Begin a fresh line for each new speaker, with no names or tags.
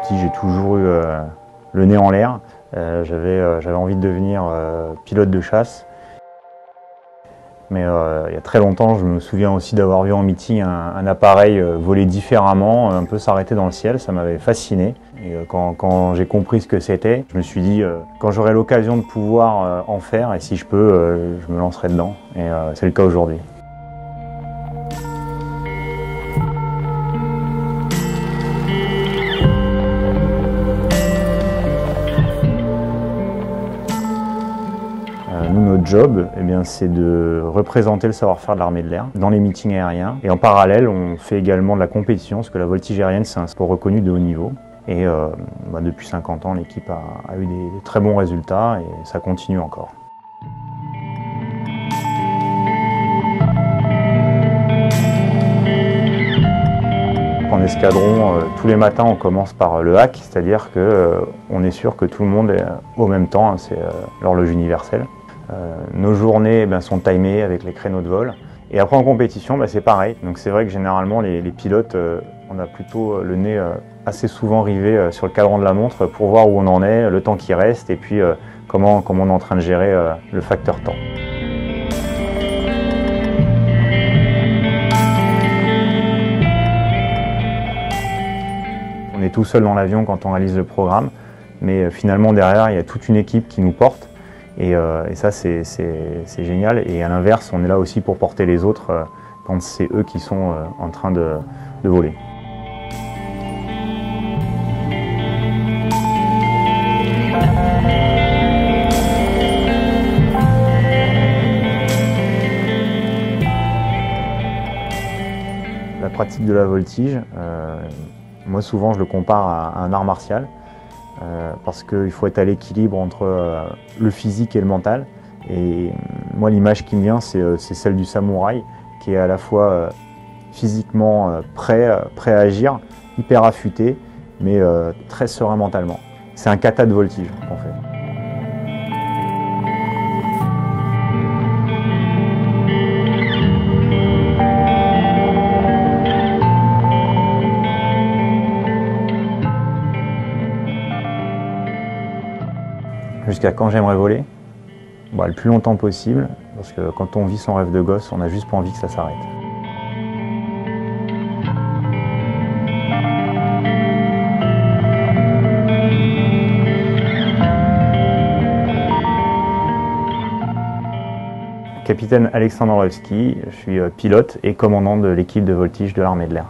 petit, j'ai toujours eu le nez en l'air. J'avais envie de devenir pilote de chasse. Mais il y a très longtemps, je me souviens aussi d'avoir vu en meeting un appareil voler différemment, un peu s'arrêter dans le ciel. Ça m'avait fasciné. Et quand j'ai compris ce que c'était, je me suis dit, quand j'aurai l'occasion de pouvoir en faire, et si je peux, je me lancerai dedans. Et c'est le cas aujourd'hui. Nous, notre job, c'est de représenter le savoir-faire de l'armée de l'air dans les meetings aériens. Et en parallèle, on fait également de la compétition, parce que la voltige aérienne, c'est un sport reconnu de haut niveau. Et depuis 50 ans, l'équipe a eu des très bons résultats et ça continue encore. En escadron, tous les matins, on commence par le hack, c'est-à-dire qu'on est sûr que tout le monde est au même temps, hein, c'est l'horloge universelle. Nos journées sont timées avec les créneaux de vol. Et après en compétition, c'est pareil. Donc c'est vrai que généralement les pilotes, on a plutôt le nez assez souvent rivé sur le cadran de la montre pour voir où on en est, le temps qui reste et puis comment on est en train de gérer le facteur temps. On est tout seul dans l'avion quand on réalise le programme, mais finalement derrière il y a toute une équipe qui nous porte. Et ça, c'est génial. Et à l'inverse, on est là aussi pour porter les autres quand c'est eux qui sont en train de voler. La pratique de la voltige, moi souvent je le compare à un art martial. Parce qu'il faut être à l'équilibre entre le physique et le mental. Et moi, l'image qui me vient, c'est celle du samouraï, qui est à la fois physiquement prêt à agir, hyper affûté, mais très serein mentalement. C'est un kata de voltige qu'on fait. Jusqu'à quand j'aimerais voler? Le plus longtemps possible, parce que quand on vit son rêve de gosse, on n'a juste pas envie que ça s'arrête. Capitaine Alexandre Orlowski, je suis pilote et commandant de l'équipe de voltige de l'armée de l'air.